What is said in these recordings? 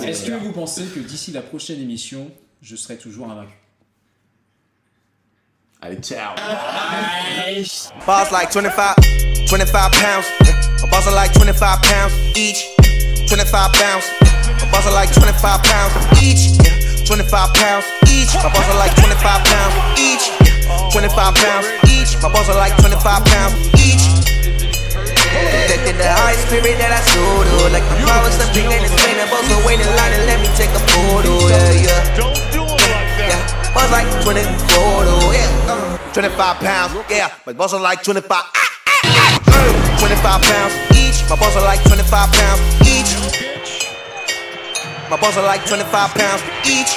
Est-ce que vous pensez que d'ici la prochaine émission, je serai toujours invaincu? Allez, ciao. Bars like 25 pounds. My bars are like 25 pounds each. 25 pounds. My bars are like 25 pounds each. 25 pounds each. My bars are like 25 pounds each. 25 pounds each. My bars are like 25 pounds each. Protected the high spirit that I sold. Like the power something that is explainable. So wait in line and let me take a photo. Yeah. Don't do it like that. Bars like 24, yeah. 25 pounds, yeah. My balls are like 25. 25 pounds each. My balls are like 25 pounds each. My balls are like 25 pounds each.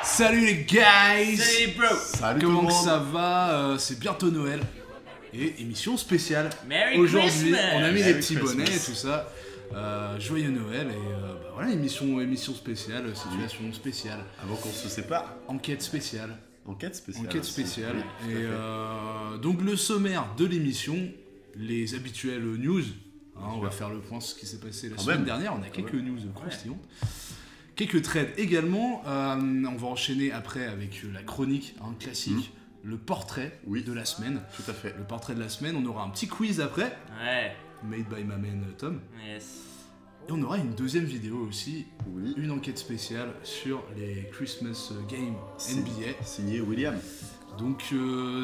Salut les guys. Salut bro. Salut comment ça va C'est bientôt Noël. Et émission spéciale. Merry Aujourd'hui, Christmas. on a mis Merry les petits Christmas. bonnets et tout ça. Joyeux Noël et bah voilà, émission spéciale, situation spéciale. Avant qu'on se sépare. Enquête spéciale. Enquête spéciale. Enquête spéciale. Oui, Et donc le sommaire de l'émission, les habituelles news. On va faire le point sur ce qui s'est passé la semaine dernière. On a quelques news croustillantes. Quelques trades également. On va enchaîner après avec la chronique classique. Le portrait de la semaine. Tout à fait. Le portrait de la semaine. On aura un petit quiz après. Ouais. Made by my man Tom. Yes. Et on aura une deuxième vidéo aussi. Oui. Une enquête spéciale sur les Christmas Games NBA. Signé William. Donc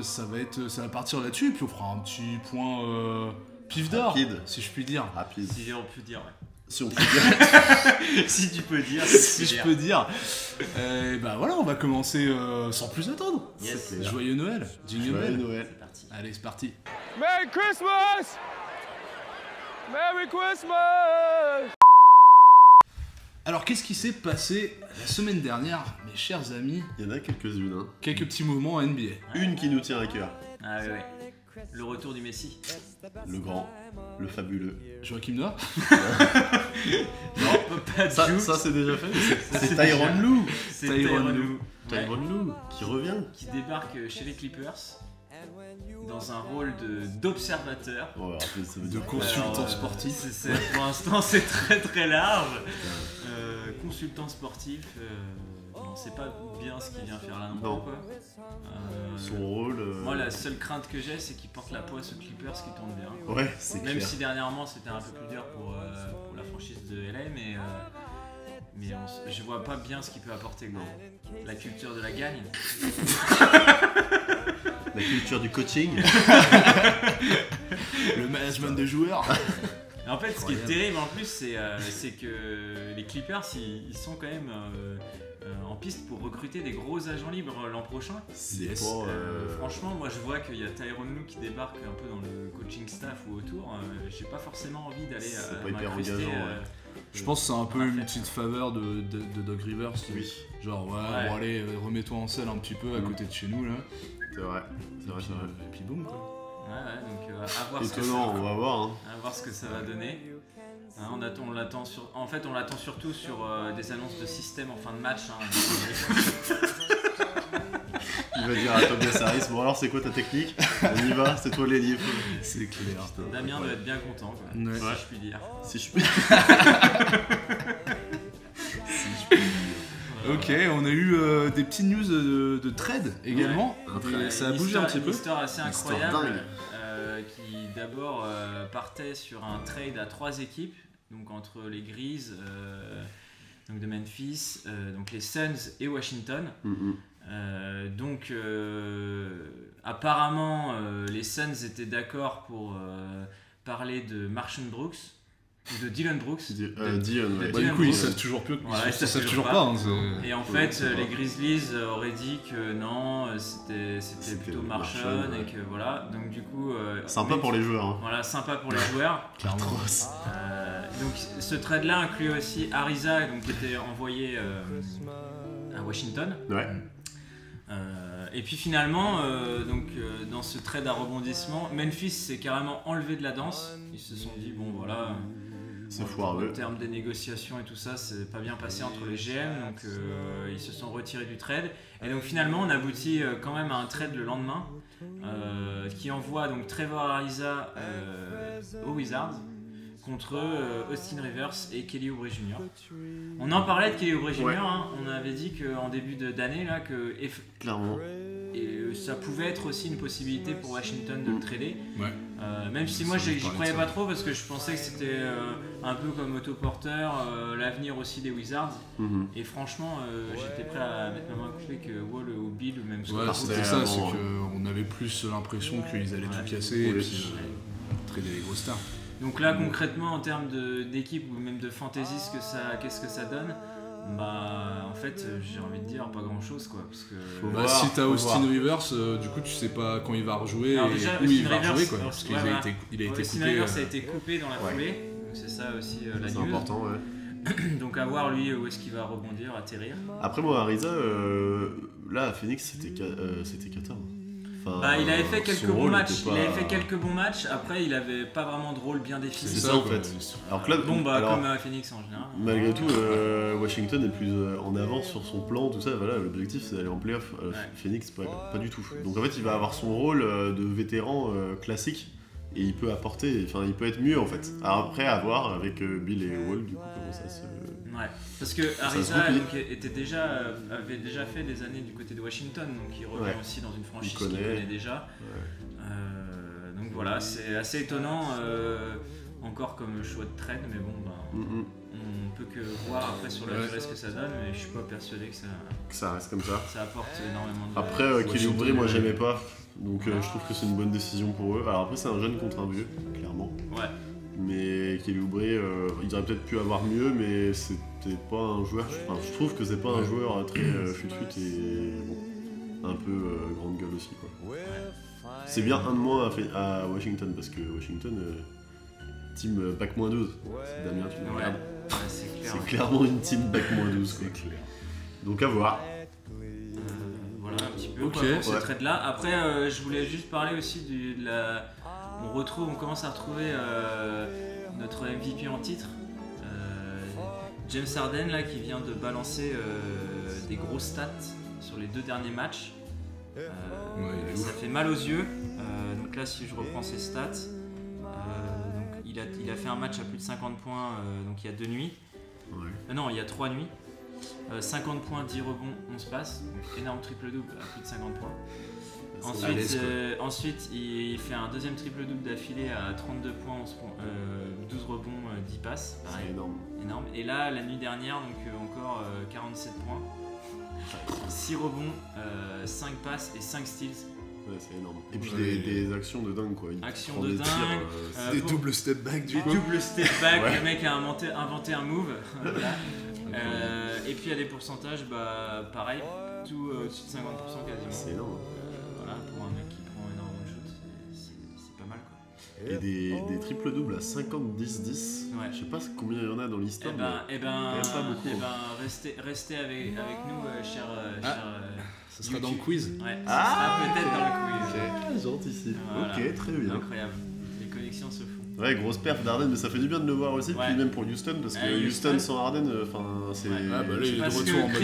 ça va partir là-dessus. Et puis on fera un petit point pif d'or. Rapide. Si je puis dire. Rapide. Si on peut dire, ouais. Si on peut dire. Si tu peux dire. Si je peux dire. Bah voilà, on va commencer sans plus attendre. Yes. Joyeux Noël. Jingle Joyeux bell. Noël. C'est parti. Allez, c'est parti. Merry Christmas! Merry Christmas! Alors, qu'est-ce qui s'est passé la semaine dernière, mes chers amis? Il y en a quelques-unes. Hein. Quelques petits mouvements en NBA. Une qui nous tient à cœur. Ah ouais. Le retour du Messi. Le grand. Le fabuleux. Joachim Noah. Pas Ça, Juke. ça c'est déjà fait. C'est Tyronn Lue. C'est Tyronn Lue. Ouais. Tyronn Lue qui revient. Qui débarque chez les Clippers dans un rôle d'observateur. Ouais, après, ça veut De dire consultant Alors, sportif. Pour l'instant, c'est très très large. Consultant sportif, on sait pas bien ce qu'il vient faire là non Non. plus, quoi. son rôle. Moi, la seule crainte que j'ai, c'est qu'il porte la poisse aux Clippers qui tourne bien. Ouais, c'est Même clair. si dernièrement c'était un peu plus dur pour la franchise de LA, mais je vois pas bien ce qu'il peut apporter, gros. La culture de la gagne. La culture du coaching. Le management de joueurs. Et en fait, ce qui est terrible en plus, c'est que les Clippers, ils sont quand même en piste pour recruter des gros agents libres l'an prochain. C'est Yes. pas. Franchement, moi je vois qu'il y a Tyronn Lue qui débarque un peu dans le coaching staff ou autour. J'ai pas forcément envie d'aller C'est pas hyper m'incruster, engageant, ouais. Je pense que c'est un peu Ouais. une petite faveur de Doc Rivers. Oui, Genre, ouais, Ouais. bon allez, remets-toi en selle un petit peu à côté de chez nous là. c'est vrai. C'est vrai, c'est vrai. Et puis boum quoi. Ouais, donc à voir Étonnant, on va voir. Hein. à voir ce que ça va donner. Hein, on l'attend surtout sur des annonces de système en fin de match. Hein. Il va dire à Tobias Harris, bon alors c'est quoi ta technique? On y va, c'est toi l'ailier. C'est clair. Damien doit être bien content, quoi, Ouais. si je puis dire. Si je peux. Ok, on a eu des petites news de trade également. Ouais, Ça a bougé un petit peu. Une histoire assez Histoire incroyable dingue. qui d'abord partait sur un trade à 3 équipes, donc entre les Grizzlies donc de Memphis, donc les Suns et Washington. Donc apparemment les Suns étaient d'accord pour parler de Marshall Brooks ou de Dylan Brooks. Dion, de ouais. Bah, du coup, ils savent toujours plus. Ouais, Ils savent toujours pas. Hein, Et en fait, les Grizzlies auraient dit que non, c'était plutôt Marshall Marshall, ouais. et que voilà. Donc du coup, Sympa pour les joueurs. Hein. Voilà, sympa pour les joueurs. clairement. Donc ce trade-là inclut aussi Ariza, donc qui était envoyé à Washington. Ouais. Et puis finalement, dans ce trade à rebondissement, Memphis s'est carrément enlevé de la danse. Ils se sont dit bon voilà. C'est En foireux. termes des négociations et tout ça, c'est pas bien passé entre les GM, donc ils se sont retirés du trade. Et donc finalement, on aboutit quand même à un trade le lendemain qui envoie donc Trevor Ariza aux Wizards contre Austin Rivers et Kelly Oubre Jr. On en parlait de Kelly Oubre Jr. Hein, on avait dit qu'en début d'année là que clairement. Et ça pouvait être aussi une possibilité pour Washington de le trader. Ouais. Même si moi j'y croyais pas trop parce que je pensais que c'était un peu comme Otto Porter, l'avenir aussi des Wizards. Et franchement, j'étais prêt à mettre ma main à couper que Wall ou Bill ou même Scott. Ouais, c'était ça, c'est qu'on avait plus l'impression qu'ils allaient tout casser et puis trader les grosses stars. Donc là concrètement en termes d'équipe ou même de fantasy, qu'est-ce que ça donne? Bah en fait j'ai envie de dire pas grand chose quoi parce que si t'as Austin Rivers du coup tu sais pas quand il va rejouer et où il va rejouer quoi parce qu'il a été coupé. Austin Rivers a été coupé dans la foulée donc c'est ça aussi la news. C'est important donc à voir lui où est-ce qu'il va rebondir, atterrir. Après moi Ariza là à Phoenix c'était 14. Bah, il avait fait quelques bons matchs. Il avait fait quelques bons matchs. Après, il avait pas vraiment de rôle bien défini. C'est ça en fait. Alors que là, comme à Phoenix en général. Malgré tout, Washington est plus en avance sur son plan, tout ça. Voilà, l'objectif c'est d'aller en playoff. Phoenix, pas du tout. Donc en fait, il va avoir son rôle de vétéran classique et il peut apporter. Enfin, il peut être mieux en fait. Alors après, à voir avec Bill et Wall, du coup, comment ça se. Ouais, parce que Ariza avait déjà fait des années du côté de Washington, donc il revient aussi dans une franchise qu'il connaît déjà. Donc voilà, c'est assez étonnant, encore comme choix de trade, mais bon, on peut que voir après sur la durée ce que ça donne, mais je suis pas persuadé que ça reste comme ça. Ça apporte énormément de. Après, Kelly Oubre, moi j'aimais pas, donc je trouve que c'est une bonne décision pour eux. Alors après, c'est un jeune contre un vieux, clairement. Ouais. Mais Kelly Oubre, il aurait peut-être pu avoir mieux, mais c'était pas un joueur. Je trouve que c'est pas un joueur très fut-fut et bon, un peu grande gueule aussi quoi. C'est bien un de moins à Washington parce que Washington, team bac -12. Damien, tu me regardes. C'est clairement une team bac -12 quoi. Donc à voir. Voilà un petit peu pour ce trade là. Après, je voulais juste parler aussi de la. On commence à retrouver notre MVP en titre, James Harden là, qui vient de balancer des grosses stats sur les 2 derniers matchs. Ça fait mal aux yeux. Donc là, si je reprends ses stats, donc il a fait un match à plus de 50 points donc il y a 2 nuits. Non, il y a 3 nuits. 50 points, 10 rebonds, 11 passes. Donc énorme triple-double à plus de 50 points. Ensuite, il fait un deuxième triple-double d'affilée à 32 points, 12 rebonds, 10 passes. Pareil, c'est énorme. Et là, la nuit dernière, donc encore 47 points, 6 rebonds, 5 passes et 5 steals. Ouais, c'est énorme. Et puis des actions de dingue quoi. Actions de dingue. Des doubles step back du coup. Des doubles step back, le mec a inventé un move. Voilà. Et puis il y a des pourcentages, pareil, tout au-dessus de 50% quasiment. C'est énorme. Pour un mec qui prend énormément de shoot, c'est pas mal quoi. Et des triple doubles à 50-10-10. Ouais. Je sais pas combien il y en a dans l'histoire. Pas beaucoup. Restez avec nous, cher. Ça sera dans le quiz. Ouais, ça sera peut-être dans le quiz. Gentil. Voilà. Ok, très bien. Incroyable. Les connexions se font. Ouais, grosse perf d'Harden, mais ça fait du bien de le voir aussi, puis même pour Houston, parce que Houston sans Harden, c'est. Là, il est de retour en mode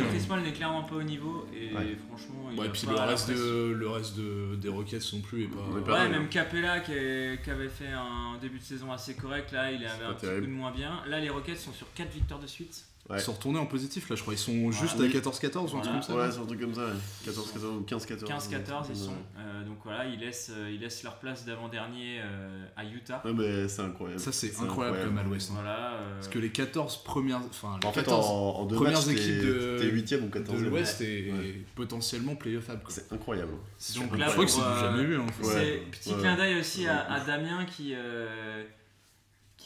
Chris Paul n'est clairement pas au niveau, et franchement. Et puis le reste des Rockets non plus est pas. Ouais, même Capella qui avait fait un début de saison assez correct, là il avait un petit peu de moins bien. Là, les Rockets sont sur 4 victoires de suite. Ils sont retournés en positif là, je crois. Ils sont juste à 14-14 ou un truc comme ça. Ouais, c'est un truc comme ça. 14-14 ou 15-14. 15-14 ils sont. Donc voilà, ils laissent leur place d'avant-dernier à Utah. Ouais, mais c'est incroyable. Ça, c'est incroyable comme à l'ouest. Voilà, parce que les 14 premières. Enfin, en fait, en 2 matchs, équipes t'es 8ème ou 14ème. De l'ouest et potentiellement playoffable. C'est incroyable. Donc là, je crois que c'est du jamais vu. Petit clin d'œil aussi à Damien qui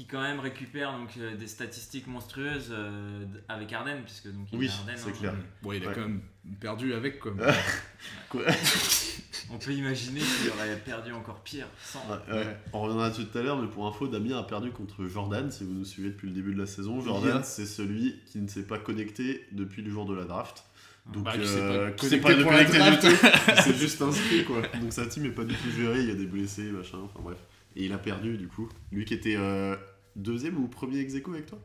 quand même récupère donc des statistiques monstrueuses avec Harden, puisque donc il a Harden. C'est clair. Bon, il a quand même perdu avec quoi. On peut imaginer qu'il aurait perdu encore pire sans. On reviendra dessus tout à l'heure, mais pour info, Damien a perdu contre Jordan. Si vous nous suivez depuis le début de la saison, Jordan, c'est celui qui ne s'est pas connecté depuis le jour de la draft. Donc, qui s'est pas connecté du tout. C'est juste inscrit quoi. Donc sa team est pas du tout gérée. Il y a des blessés, machin. Enfin bref. Et il a perdu du coup. Lui qui était deuxième ou premier ex-aequo avec toi.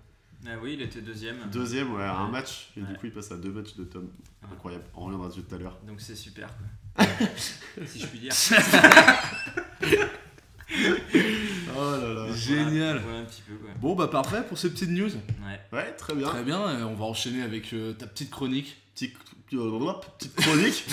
Oui, il était deuxième. Deuxième, à un match. Et du coup, il passe à 2 matchs de Tom. Incroyable. On reviendra dessus tout à l'heure. Donc c'est super quoi. Si je puis dire. Oh là là. Génial. Voilà un petit peu quoi. Bon, bah parfait pour ces petites news. Ouais, très bien. Très bien, on va enchaîner avec ta petite chronique. Petite chronique.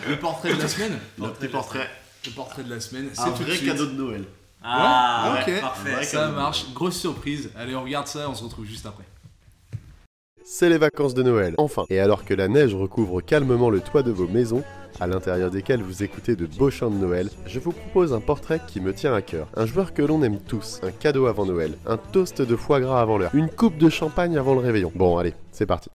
Le portrait de la semaine. Le petit portrait. Le portrait de la semaine, c'est Un tout de vrai suite. cadeau de Noël. Ah, ok, parfait. ça marche. Grosse surprise. Allez, on regarde ça, on se retrouve juste après. C'est les vacances de Noël, enfin. Et alors que la neige recouvre calmement le toit de vos maisons, à l'intérieur desquelles vous écoutez de beaux chants de Noël, je vous propose un portrait qui me tient à cœur. Un joueur que l'on aime tous, un cadeau avant Noël, un toast de foie gras avant l'heure, une coupe de champagne avant le réveillon. Bon, allez, c'est parti.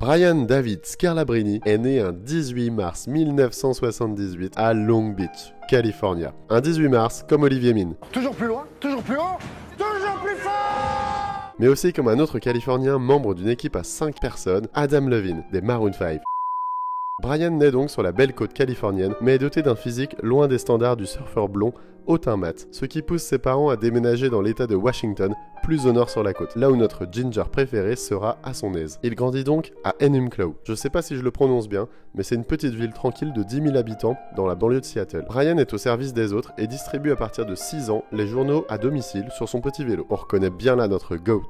Brian David Scalabrine est né un 18 mars 1978 à Long Beach, California. Un 18 mars comme Olivier Mine. Toujours plus loin, toujours plus haut, toujours plus fort. Mais aussi comme un autre Californien membre d'une équipe à 5 personnes, Adam Levine, des Maroon 5. Brian naît donc sur la belle côte californienne, mais est doté d'un physique loin des standards du surfeur blond au teint mat, ce qui pousse ses parents à déménager dans l'état de Washington, plus au nord sur la côte, là où notre Ginger préféré sera à son aise. Il grandit donc à Enumclaw. Je sais pas si je le prononce bien, mais c'est une petite ville tranquille de 10 000 habitants dans la banlieue de Seattle. Brian est au service des autres et distribue à partir de 6 ans les journaux à domicile sur son petit vélo. On reconnaît bien là notre GOAT.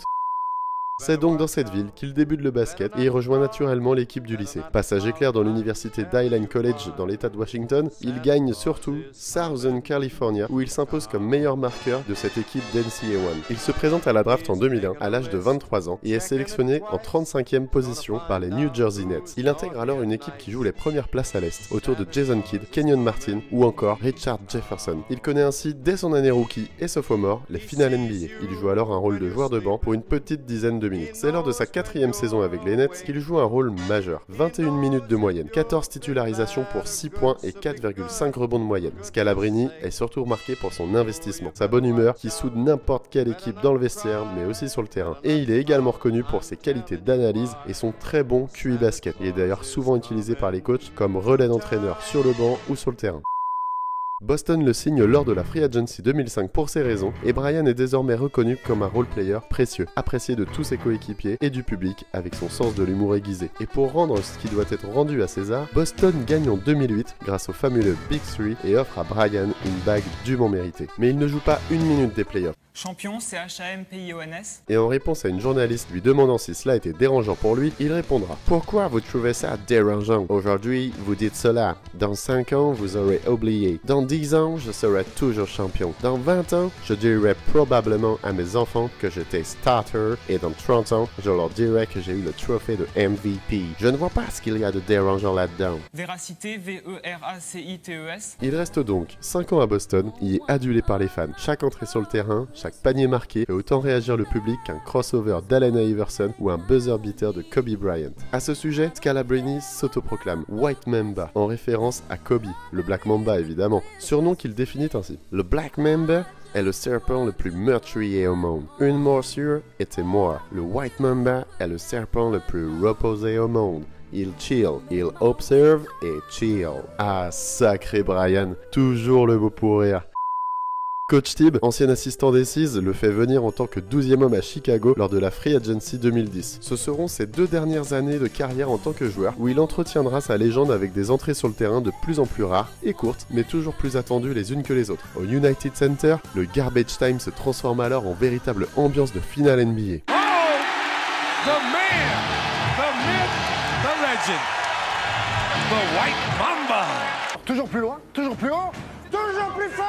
C'est donc dans cette ville qu'il débute le basket et y rejoint naturellement l'équipe du lycée. Passage éclair dans l'université d'Highline College dans l'état de Washington, il gagne surtout Southern California où il s'impose comme meilleur marqueur de cette équipe d'NCAA 1. Il se présente à la draft en 2001 à l'âge de 23 ans et est sélectionné en 35e position par les New Jersey Nets. Il intègre alors une équipe qui joue les premières places à l'Est, autour de Jason Kidd, Kenyon Martin ou encore Richard Jefferson. Il connaît ainsi dès son année rookie et sophomore les finales NBA. Il joue alors un rôle de joueur de banc pour une petite dizaine de minutes. C'est lors de sa 4e saison avec les Nets qu'il joue un rôle majeur. 21 minutes de moyenne, 14 titularisations pour 6 points et 4,5 rebonds de moyenne. Scalabrine est surtout remarqué pour son investissement, sa bonne humeur qui soude n'importe quelle équipe dans le vestiaire mais aussi sur le terrain. Et il est également reconnu pour ses qualités d'analyse et son très bon QI basket. Il est d'ailleurs souvent utilisé par les coachs comme relais d'entraîneur sur le banc ou sur le terrain. Boston le signe lors de la Free Agency 2005 pour ces raisons, et Brian est désormais reconnu comme un role-player précieux, apprécié de tous ses coéquipiers et du public avec son sens de l'humour aiguisé. Et pour rendre ce qui doit être rendu à César, Boston gagne en 2008 grâce au fabuleux Big Three et offre à Brian une bague dûment méritée. Mais il ne joue pas une minute des playoffs. Champion, CHAMPIONS. Et en réponse à une journaliste lui demandant si cela était dérangeant pour lui, il répondra « Pourquoi vous trouvez ça dérangeant? Aujourd'hui, vous dites cela. Dans 5 ans, vous aurez oublié. Dans 10 ans, je serai toujours champion. Dans 20 ans, je dirai probablement à mes enfants que j'étais starter. Et dans 30 ans, je leur dirai que j'ai eu le trophée de MVP. Je ne vois pas ce qu'il y a de dérangeant là-dedans. » Véracité, VERACITES. Il reste donc 5 ans à Boston, il est adulé par les fans. Chaque entrée sur le terrain, chaque panier marqué fait autant réagir le public qu'un crossover d'Allen Iverson ou un buzzer beater de Kobe Bryant. À ce sujet, Scalabrine s'autoproclame White Mamba en référence à Kobe, le Black Mamba évidemment, surnom qu'il définit ainsi. Le Black Mamba est le serpent le plus meurtrier au monde. Une morsure était mort. Le White Mamba est le serpent le plus reposé au monde. Il chill, il observe et chill. Ah, sacré Brian, toujours le mot pour rire. Coach Tibb, ancien assistant d'Aces, le fait venir en tant que 12e homme à Chicago lors de la Free Agency 2010. Ce seront ses 2 dernières années de carrière en tant que joueur, où il entretiendra sa légende avec des entrées sur le terrain de plus en plus rares et courtes, mais toujours plus attendues les unes que les autres. Au United Center, le garbage time se transforme alors en véritable ambiance de finale NBA. Oh, the man, the myth, the legend, the White Mamba. Toujours plus loin, toujours plus haut, toujours plus fort.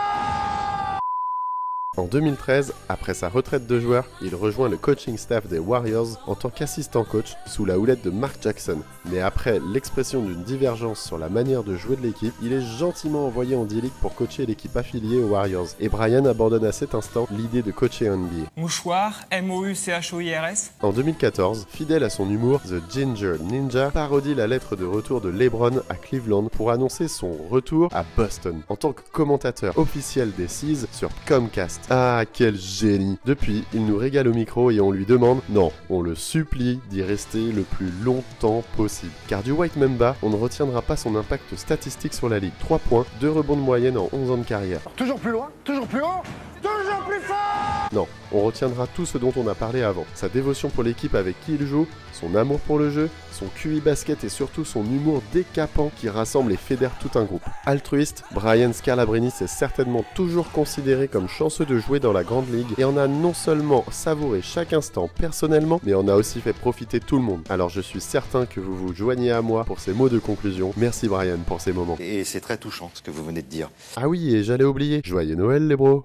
En 2013, après sa retraite de joueur, il rejoint le coaching staff des Warriors en tant qu'assistant coach sous la houlette de Mark Jackson. Mais après l'expression d'une divergence sur la manière de jouer de l'équipe, il est gentiment envoyé en D-League pour coacher l'équipe affiliée aux Warriors. Et Brian abandonne à cet instant l'idée de coacher en NBA. Mouchoir, MOUCHOIRS. En 2014, fidèle à son humour, The Ginger Ninja parodie la lettre de retour de LeBron à Cleveland pour annoncer son retour à Boston en tant que commentateur officiel des Seas sur Comcast. Ah, quel génie! Depuis, il nous régale au micro et on lui demande, non, on le supplie d'y rester le plus longtemps possible. Car du White Mamba, on ne retiendra pas son impact statistique sur la ligue. 3 points, 2 rebonds de moyenne en 11 ans de carrière. Toujours plus loin, toujours plus haut, toujours plus fort. Non, on retiendra tout ce dont on a parlé avant. Sa dévotion pour l'équipe avec qui il joue, son amour pour le jeu, son QI basket et surtout son humour décapant qui rassemble et fédère tout un groupe. Altruiste, Brian Scalabrine s'est certainement toujours considéré comme chanceux de jouer dans la grande ligue et en a non seulement savouré chaque instant personnellement, mais en a aussi fait profiter tout le monde. Alors je suis certain que vous vous joignez à moi pour ces mots de conclusion. Merci Brian pour ces moments. Et c'est très touchant ce que vous venez de dire. Ah oui, et j'allais oublier. Joyeux Noël les bros.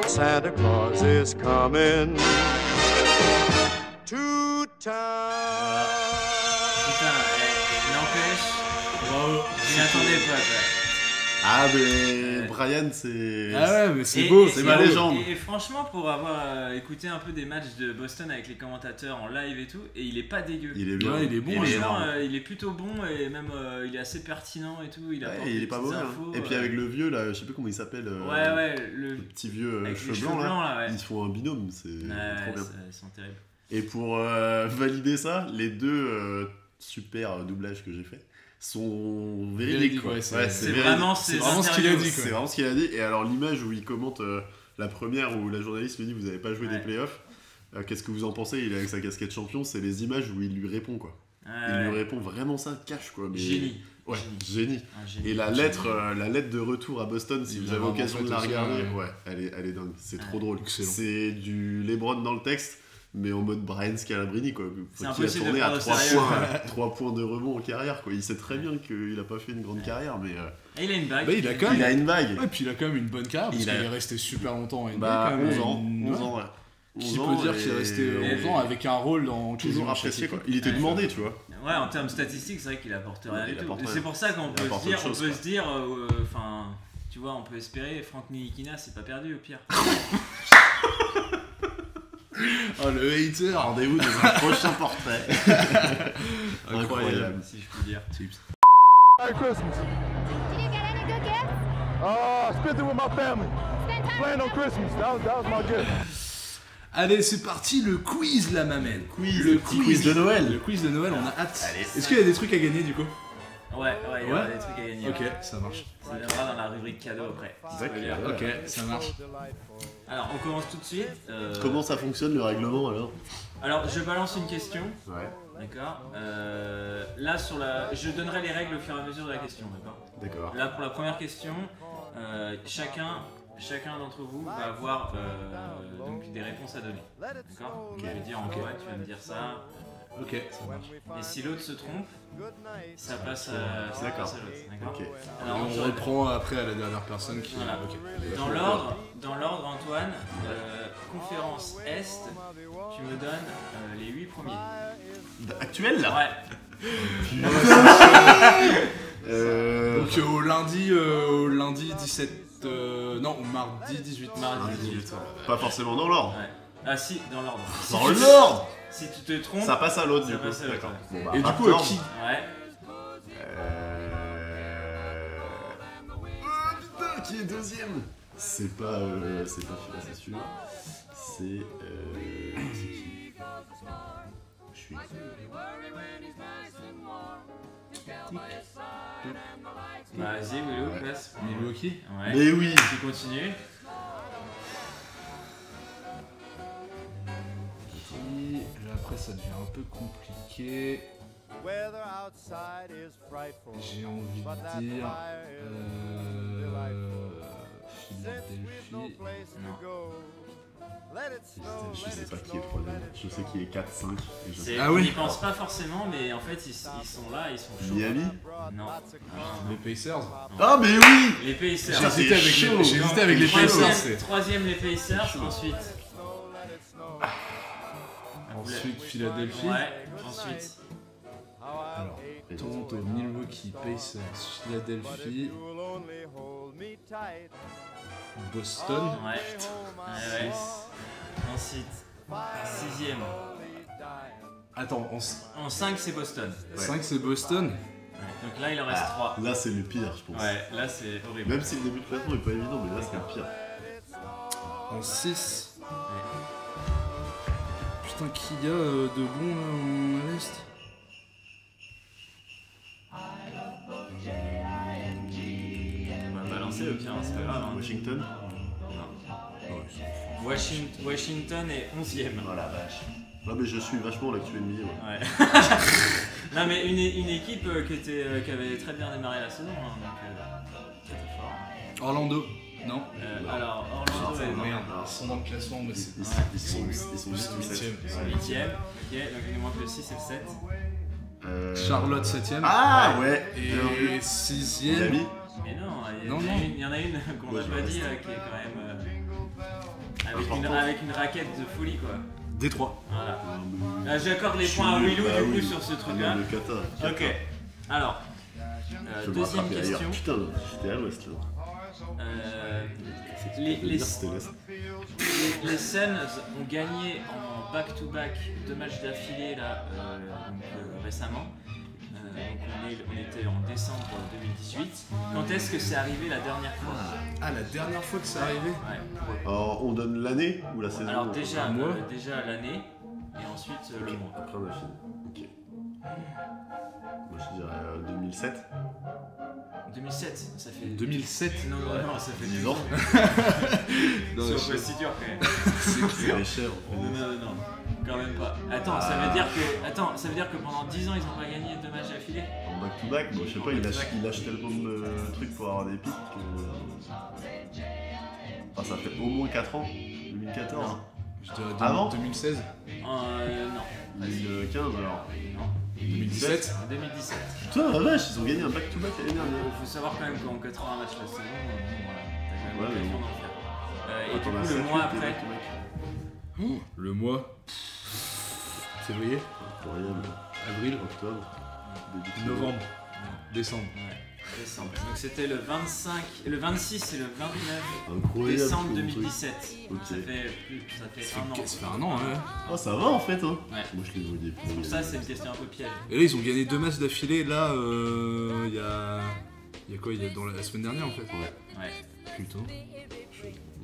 Santa Claus is coming to town. Putain, n'empêche, je m'y attendais pas, quoi. Ah mais Brian c'est... Ah ouais mais c'est beau, c'est ma légende. Et franchement pour avoir écouté un peu des matchs de Boston avec les commentateurs en live et tout, et il est pas dégueu. Il est bien, il est bon. Franchement il est plutôt bon et même il est assez pertinent et tout. Il apporte il est pas mauvais. infos, Et puis avec le vieux là, je sais plus comment il s'appelle. le petit vieux avec cheveux les blancs là, ouais. ils se font un binôme, c'est trop bien. Ils sont terribles. Et pour valider ça, les deux super doublages que j'ai fait sont véridiques. Ouais, c'est vraiment ce qu'il a dit. Quoi. C'est vraiment ce qu'il a dit. Et alors l'image où il commente la première où la journaliste lui dit vous avez pas joué des playoffs, qu'est-ce que vous en pensez? Il est avec sa casquette champion, c'est les images où il lui répond quoi. Il lui répond vraiment ça cash quoi. Mais... Génie. Ouais, génie. Et la lettre de retour à Boston, si vous avez l'occasion de la regarder, elle est dingue. C'est trop drôle. Excellent. C'est du LeBron dans le texte, mais en mode Brian Scalabrine quoi. C'est Qui a impossible tourné de à prendre 3 points de rebond en carrière quoi. Il sait très bien qu'il a pas fait une grande carrière, mais Et il a une bague. Bah, il a une bague. Ouais, puis il a quand même une bonne carrière parce qu'il est resté super longtemps. Bah, 11 ans. Qui peut dire qu'il est resté 11 ans avec un rôle dans toujours apprécié quoi. Il était demandé, tu vois. Ouais, en termes statistiques, c'est vrai qu'il apporte rien du tout. C'est pour ça qu'on peut se dire, enfin, tu vois, on peut espérer Frank Ntilikina, c'est pas perdu au pire. Oh le hater. Rendez-vous dans un prochain portrait. Incroyable, si je puis dire. Merry Christmas. Did you get any good gifts? I spent it with my family. Spend time Playing on with them? Christmas. That was my gift. Allez, c'est parti, le quiz la mamelle. Le quiz de Noël. Le quiz de Noël, on a hâte. Allez, est-ce qu'il y a des trucs à gagner du coup? Ouais, il y aura des trucs à gagner. Ok, ça marche. Ça viendra dans la rubrique cadeau après. D'accord. Ok, ça marche. Alors, on commence tout de suite. Comment ça fonctionne le règlement alors? Alors, je balance une question. Ouais. D'accord. Là, je donnerai les règles au fur et à mesure de la question. D'accord. Là, pour la première question, chacun d'entre vous va avoir donc des réponses à donner. D'accord. Je vais dire en quoi, tu vas me dire ça. Ok, ça marche. Et si l'autre se trompe, ça passe à l'autre. D'accord. Ok. Alors, on reprend après à la dernière personne qui. Voilà. Okay. Dans l'ordre, Antoine, conférence Est, tu me donnes les 8 premiers. Actuel là? Ouais. Donc au lundi 17. Non, au mardi 18. Mardi 18. Pas forcément dans l'ordre. Ouais. Ah si, dans l'ordre. Dans l'ordre. Si tu te trompes, ça passe à l'autre du coup. D'accord. Bon, bah, et du coup, qui? Ouais. Putain, qui est deuxième? C'est pas celui-là. C'est qui? Je suis. Vas-y, Willow, passe. Milwaukee. Ouais. Mais oui. Tu continues. Après, ça devient un peu compliqué. J'ai envie de dire Philadelphie. Non. Je sais pas qui est troisième. Je sais qui est 4-5. Ah oui. Ils pensent pas forcément, mais en fait ils sont là, ils sont chauds. Miami? Non. Les Pacers. Ah mais oui. Les Pacers. J'ai hésité avec les Pacers. Troisième les Pacers, ensuite. Ensuite Philadelphie. Ouais, ensuite. Alors, Toronto, Milwaukee, Pacers, Philadelphie, Boston. Ouais. Ensuite, sixième. Attends, en 5 c'est Boston. 5 c'est Boston. Donc là, il en reste 3. Là, c'est le pire, je pense. Ouais, là, c'est horrible. Même si le début de classement est pas évident, mais là, c'est le pire. En 6. Ouais. Putain, qu'il y a de bon là à l'Est? On va balancer le pire, c'est pas grave. Hein. Washington. Washington est 11ème. Oh la vache. Ouais, mais je suis vachement l'actu NBA. Ouais. Non, mais une équipe qui avait très bien démarré la saison, hein, donc très très fort. Orlando. Non. Alors, Orlando est merde. Ils sont dans le classement, mais c'est. Ils sont 8ème. 8ème. Ok, donc il nous manque le 6 et le 7. Charlotte 7ème. Ah ouais. Et 6ème. Miami. Mais non, Non. Il y en a une qu'on n'a pas dit qui est quand même avec une raquette de folie quoi. Détroit. Voilà. Là, j'accorde les points à Willou du coup sur ce truc là. Le Qatar. Ok. Alors, deuxième question. Putain, j'étais à l'ouest là. Les Suns ont gagné en back-to-back 2 matchs d'affilée là, récemment. Donc on était en décembre 2018. Quand est-ce que c'est arrivé la dernière fois? Ah, la dernière fois que c'est arrivé? Ouais. Alors, on donne l'année ou la saison? Alors déjà l'année et ensuite le mois. Après on a fini. Ok. Moi je dirais 2007. 2007, ça fait... 2007? Non, ça fait 10 ans. C'est pas si dur quand même. C'est cher. Non, quand même pas. Attends, ça veut dire que pendant 10 ans ils ont pas gagné 2 matchs d'affilée? En back-to-back, bon, je sais pas, il lâche tellement de trucs pour avoir des pics que... Enfin, ça fait au moins 4 ans. 2014. Non. Je dirais avant 2016. Non. 2015 alors. Non. 2017. 2017. Putain, la vache, ils ont gagné un back-to-back l'année dernière. Il faut savoir quand même qu'en 80 matchs la saison, voilà, t'as quand même Ouais, l'occasion mais d'en faire. Et du on a coup, 7, le mois 8 après. back-to-back. Le mois. Février. Incroyable. Avril. Octobre. Début Novembre. Décembre. Ouais, décembre. Donc c'était le 26 et le 29 Incroyable, décembre ce 2017. Ok. Ça fait un an. Ça fait un an, ouais. Ah, ça va en fait, hein. Ouais. Moi je les voyais plus. Pour ça, c'est une question un peu piège. Et là, ils ont gagné 2 matchs d'affilée. Là, il y a quoi? Il y a dans la semaine dernière en fait. Ouais. Putain.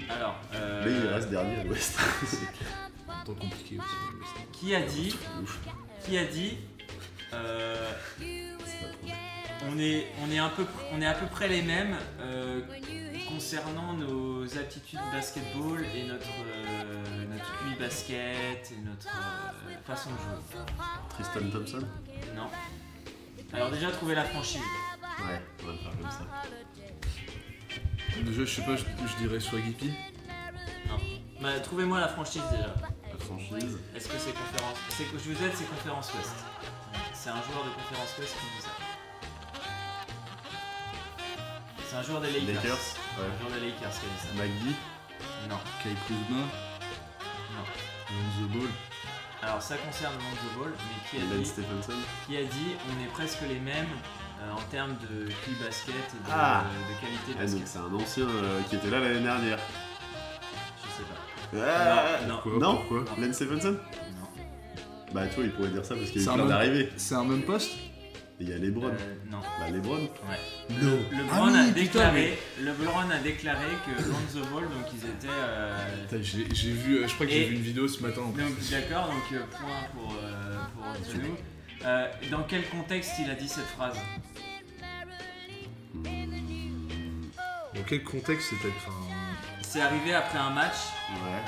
Alors. Mais il reste dernier à l'ouest. Un temps compliqué aussi. Qui a dit on est à peu près les mêmes concernant nos aptitudes basketball et notre QI basket et notre façon de jouer. Tristan Thompson? Non. Alors déjà trouver la franchise. Ouais, on va le faire comme ça. Déjà, je sais pas, je dirais sur Guipi. Non. Bah trouvez-moi la franchise déjà. La franchise. Est-ce que c'est conférence? Je vous aide, c'est conférence Ouest. C'est un joueur de conférence Ouest qui dit ça. C'est un joueur des Lakers. Lakers, Un joueur des Lakers qui a dit ça. McGee. Non. Kai Kuzma. Non. Lonzo Ball. Alors ça concerne Lonzo Ball, mais Ben Stephenson. qui a dit on est presque les mêmes en termes de QI basket et de qualité de Ah, basket. donc c'est un ancien qui était là l'année dernière. Je sais pas. Non. Non. Pourquoi? Ben Stephenson? Non. Bah tu vois, il pourrait dire ça parce qu'il y a C'est eu plein un d'arrivées. C'est un même poste? Et il y a LeBron. Non. Bah LeBron. Ouais. Non. LeBron a déclaré que Lonzo Ball, donc ils étaient. Putain, j'ai vu, je crois que j'ai vu une vidéo ce matin en plus. Donc d'accord, donc point pour Antonio. Dans quel contexte il a dit cette phrase? Dans quel contexte c'était? C'est arrivé après un match. Ouais.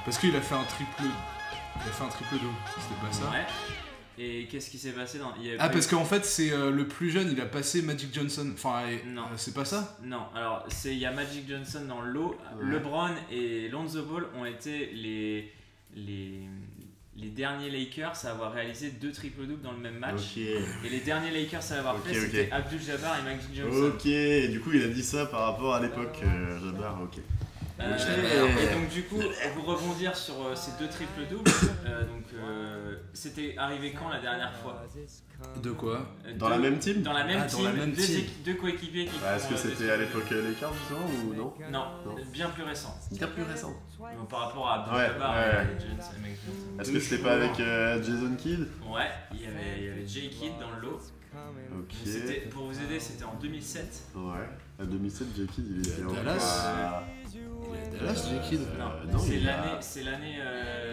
Parce qu'il a fait un triple. Il a fait un triple double. C'était pas ça? Ouais. Et qu'est-ce qui s'est passé dans... parce qu'en fait c'est le plus jeune, il a passé Magic Johnson. Enfin, non. C'est pas ça? Non, alors il y a Magic Johnson dans le lot. LeBron et Lonzo Ball ont été les derniers Lakers à avoir réalisé 2 triple-doubles dans le même match. Okay. Et les derniers Lakers à l'avoir fait, c'était Abdul Jabbar et Magic Johnson. Ok, et du coup il a dit ça par rapport à l'époque Jabbar, ok. Et donc du coup, pour rebondir sur ces 2 triples-doubles, c'était arrivé quand la dernière fois? De quoi? Dans la même team? Dans la même team, deux coéquipiers qui Est-ce que c'était à l'époque Lakers justement ou non? Non, bien plus récent. Bien plus récent. Par rapport à Abdul-Jabbar et Est-ce que c'était pas avec Jason Kidd? Ouais, il y avait Jay Kidd dans le lot. Ok. Pour vous aider, c'était en 2007. Ouais, en 2007, Jay Kidd il était en Dallas. Dallas, Jay Kidd. Non, c'est l'année.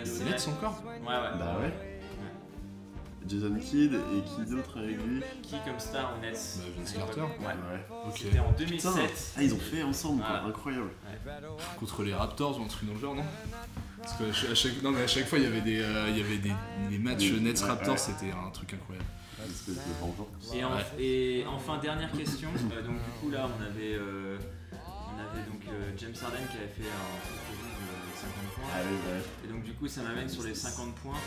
C'est Nets encore? Ouais. Bah ouais. Jason Kidd et qui d'autre avec lui? Qui comme star au Nets? Vince Carter. Ouais. Ok. C'était en 2007. Putain. Ils ont fait ensemble, quoi. Incroyable. Contre les Raptors ou un truc dans le genre, non? Parce que à chaque fois, il y avait des matchs Nets Raptors, c'était un truc incroyable. Et enfin, dernière question. Donc du coup là, on avait donc James Harden qui avait fait un triple de 50 points. Ah oui, ouais. Et donc du coup, ça m'amène sur les 50 points.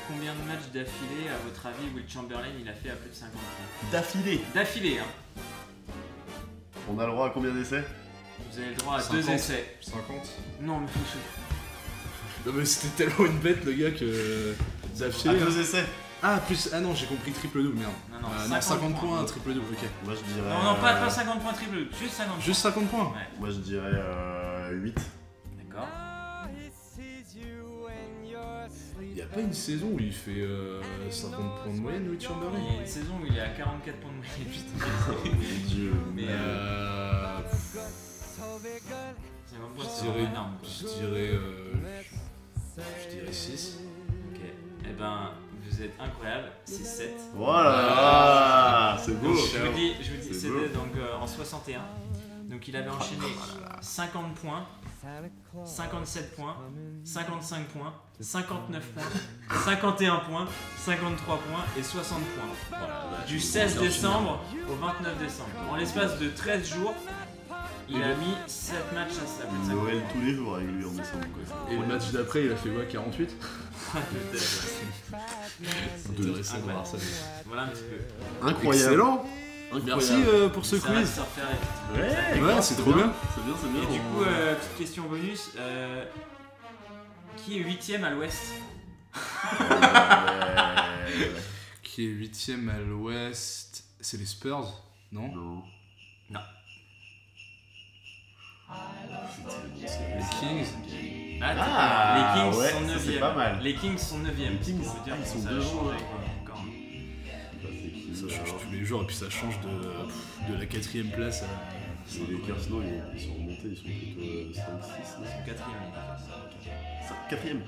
Combien de matchs d'affilée, à votre avis, Will Chamberlain il a fait à plus de 50 points? D'affilée, hein. On a le droit à combien d'essais? Vous avez le droit à 2 essais. 50? Non, mais Non mais c'était tellement une bête le gars que... D'affilée. À 2 essais. Ah, plus. Ah non, j'ai compris triple-double, merde. Non, 50 points, triple-double, ok. Moi je dirais. Non, pas 50 points triple, juste 50 points. Juste 50 points? Ouais. Moi je dirais 8. D'accord. Il n'y a pas une saison où il fait 50 points de moyenne, Will Chamberlain? Il y a une saison où il est à 44 points de moyenne, putain. Mon dieu. Mais je dirais 6. Ok. Eh ben, vous êtes incroyable, c'est 7. Voilà, c'est beau. Je vous dis, c'était donc en 61. Donc il avait enchaîné 50 points, 57 points, 55 points, 59 points, 51 points, 53 points et 60 points. Du 16 décembre au 29 décembre. En l'espace de 13 jours, il a mis 7 matchs à sa place. Noël tous les jours avec lui en décembre. Et le match d'après, il a fait quoi, 48? Intéressant de voir ça. Voilà un petit peu. Incroyable. Excellent. Merci pour ce quiz. Ouais, c'est trop bien. C'est bien. Et du coup, petite question bonus. Qui est 8ème à l'ouest? Qui est 8ème à l'ouest? C'est les Spurs, non? Non. Les Kings. Les Kings ouais, sont 9ème. C'est pas mal. Les Kings sont 9ème. Les Kings, ils sont 2 jours. Ça change tous les jours et puis ça change de la 4ème place à... Les Lakers, non, ils sont remontés, ils sont plutôt 5-6. Ils sont 4ème. 4ème.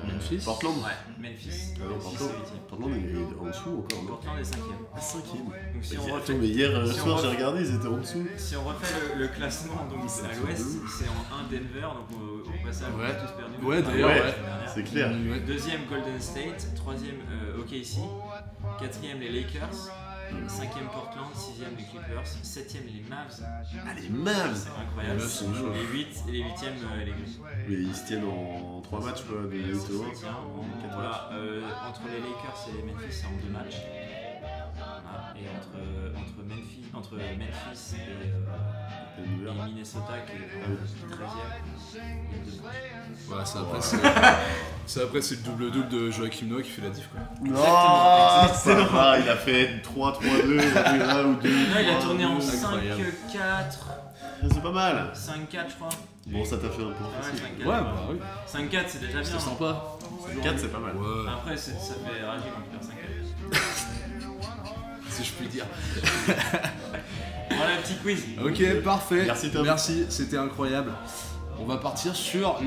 Memphis. Portland. Ouais, Memphis. Portland est en dessous encore. Portland est 5ème. Ah, 5ème. Donc si on refait... mais hier soir j'ai regardé, ils étaient en dessous. Si on refait le classement, donc à l'ouest, c'est en 1 Denver, donc au passage on a tous perdu. Ouais, d'ailleurs, ouais. C'est clair. 2ème Golden State, 3ème OKC, 4ème les Lakers, 5ème Portland, 6ème les Clippers, 7ème les Mavs. Ah, les Mavs! C'est incroyable. Les Mavs sont chauds. Et les 8ème les Grizzlies. Mais ils se tiennent en 3 matchs quoi, de 8 au 1. Voilà, entre les Lakers et les Memphis, c'est en 2 matchs. Voilà. Et entre Memphis et Minnesota qui est 13ème. Voilà, ça après c'est le double-double de Joachim Noah qui fait la diff quoi. Non, ça va, il a fait 3-3-2, 1 ou 2. Non, il a tourné en 5-4. C'est pas mal. 5-4 je crois. Bon, ça t'a fait un peu. Ouais, bah oui. 5-4 c'est déjà bien. C'est sympa. 5-4 c'est pas mal. Ouais. Après ça fait rager quand tu perds 5-4. Si je puis dire. Voilà, petit quiz. Ok, parfait. Merci Tom. Merci, c'était incroyable. On va partir sur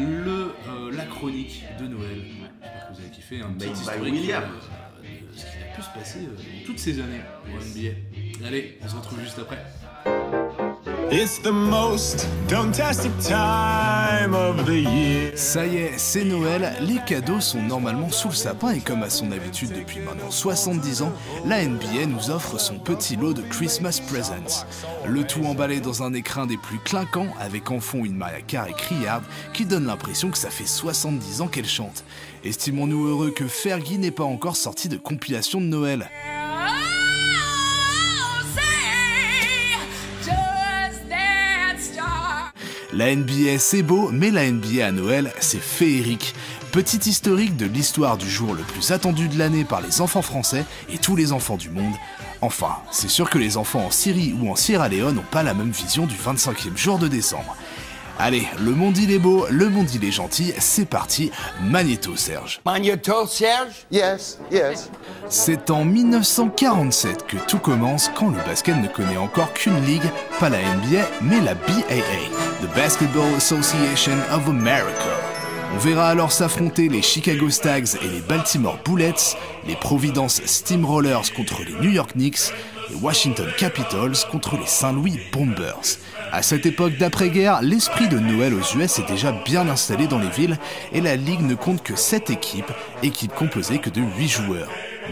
la chronique de Noël. J'espère que vous avez kiffé un petit historique de ce qui a pu se passer toutes ces années au NBA. Allez, on se retrouve juste après. It's the most fantastic time of the year. Ça y est, c'est Noël, les cadeaux sont normalement sous le sapin et comme à son habitude depuis maintenant 70 ans, la NBA nous offre son petit lot de Christmas presents. Le tout emballé dans un écrin des plus clinquants avec en fond une Mariah Carey criarde qui donne l'impression que ça fait 70 ans qu'elle chante. Estimons-nous heureux que Fergie n'ait pas encore sorti de compilation de Noël. La NBA c'est beau, mais la NBA à Noël c'est féerique. Petit historique de l'histoire du jour le plus attendu de l'année par les enfants français et tous les enfants du monde. Enfin, c'est sûr que les enfants en Syrie ou en Sierra Leone n'ont pas la même vision du 25e jour de décembre. Allez, le monde il est beau, le monde il est gentil, c'est parti, Magnéto Serge. Magnéto Serge? Yes, yes. C'est en 1947 que tout commence quand le basket ne connaît encore qu'une ligue, pas la NBA, mais la BAA, The Basketball Association of America. On verra alors s'affronter les Chicago Stags et les Baltimore Bullets, les Providence Steamrollers contre les New York Knicks, et Washington Capitals contre les St. Louis Bombers. À cette époque d'après-guerre, l'esprit de Noël aux US est déjà bien installé dans les villes et la ligue ne compte que 7 équipes composées que de 8 joueurs.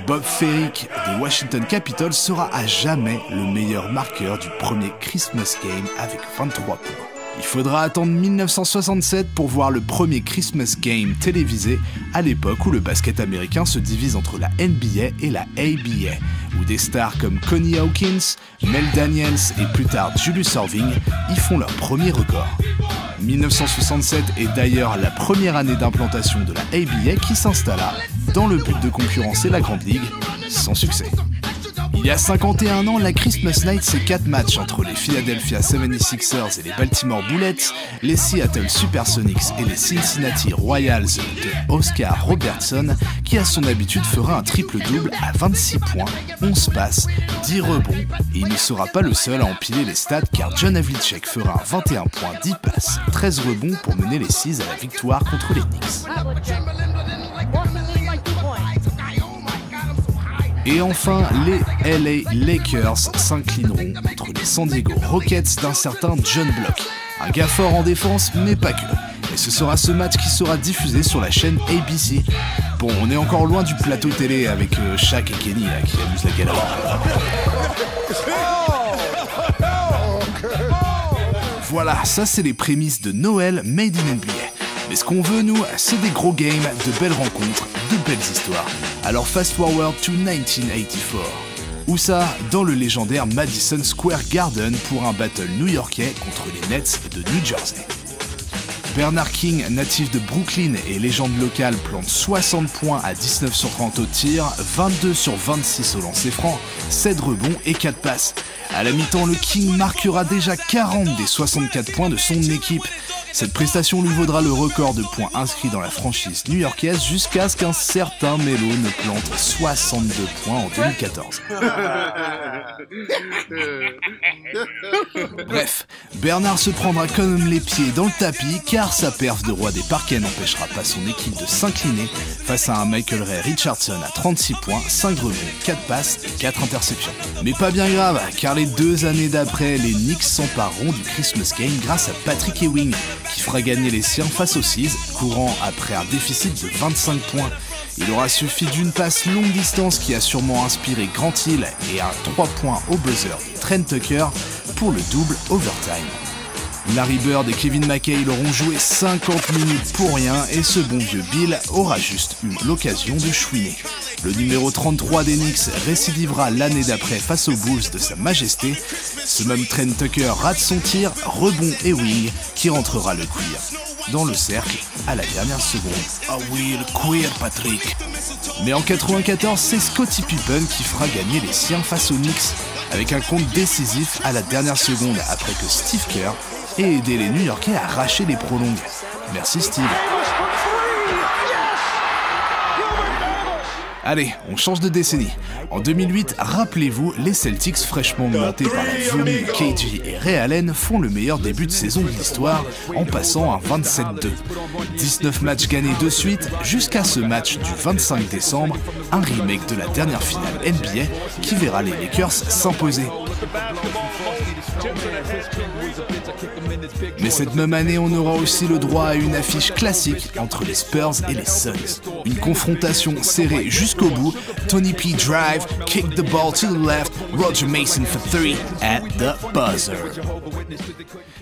Bob Ferrick des Washington Capitals sera à jamais le meilleur marqueur du premier Christmas Game avec 23 points. Il faudra attendre 1967 pour voir le premier Christmas Game télévisé, à l'époque où le basket américain se divise entre la NBA et la ABA, où des stars comme Connie Hawkins, Mel Daniels et plus tard Julius Erving y font leur premier record. 1967 est d'ailleurs la première année d'implantation de la ABA qui s'installa dans le but de concurrencer la Grande Ligue, sans succès. Il y a 51 ans, la Christmas Night, c'est 4 matchs entre les Philadelphia 76ers et les Baltimore Bullets, les Seattle Supersonics et les Cincinnati Royals de Oscar Robertson, qui à son habitude fera un triple-double à 26 points, 11 passes, 10 rebonds, et il ne sera pas le seul à empiler les stats car John Havlicek fera un 21 points, 10 passes, 13 rebonds pour mener les Seas à la victoire contre les Knicks. Et enfin, les LA Lakers s'inclineront contre les San Diego Rockets d'un certain John Block. Un gars fort en défense, mais pas que. Et ce sera ce match qui sera diffusé sur la chaîne ABC. Bon, on est encore loin du plateau télé avec Shaq et Kenny là, qui amusent la galerie. Voilà, ça c'est les prémices de Noël made in NBA. Mais ce qu'on veut, nous, c'est des gros games, de belles rencontres, de belles histoires. Alors fast forward to 1984. Où ça? Dans le légendaire Madison Square Garden pour un battle new-yorkais contre les Nets de New Jersey. Bernard King, natif de Brooklyn et légende locale, plante 60 points à 19 sur 30 au tir, 22 sur 26 au lancer franc, 7 rebonds et 4 passes. À la mi-temps, le King marquera déjà 40 des 64 points de son équipe. Cette prestation lui vaudra le record de points inscrits dans la franchise new-yorkaise jusqu'à ce qu'un certain Melo ne plante 62 points en 2014. Bref, Bernard se prendra quand même les pieds dans le tapis car sa perf de roi des parquets n'empêchera pas son équipe de s'incliner face à un Michael Ray Richardson à 36 points, 5 rebonds, 4 passes et 4 interceptions. Mais pas bien grave, car les 2 années d'après, les Knicks s'empareront du Christmas Game grâce à Patrick Ewing, qui fera gagner les siens face aux Seas, courant après un déficit de 25 points. Il aura suffi d'une passe longue distance qui a sûrement inspiré Grant Hill et un 3 points au buzzer de Trent Tucker pour le double overtime. Larry Bird et Kevin McHale auront joué 50 minutes pour rien et ce bon vieux Bill aura juste eu l'occasion de chouiner. Le numéro 33 des Knicks récidivera l'année d'après face aux Bulls de Sa Majesté. Ce même Trent Tucker rate son tir, rebond et wing qui rentrera le cuir dans le cercle à la dernière seconde. Ah oui, le queer Patrick. Mais en 94, c'est Scottie Pippen qui fera gagner les siens face aux Knicks avec un compte décisif à la dernière seconde après que Steve Kerr ait aidé les New-Yorkais à arracher les prolongues. Merci Steve. Allez, on change de décennie. En 2008, rappelez-vous, les Celtics fraîchement montés par la venue KG et Ray Allen font le meilleur début de saison de l'histoire en passant un 27-2. 19 matchs gagnés de suite jusqu'à ce match du 25 décembre, un remake de la dernière finale NBA qui verra les Lakers s'imposer. Mais cette même année, on aura aussi le droit à une affiche classique entre les Spurs et les Suns. Une confrontation serrée jusqu'au bout. Tony P drive, kick the ball to the left, Roger Mason for 3 at the buzzer.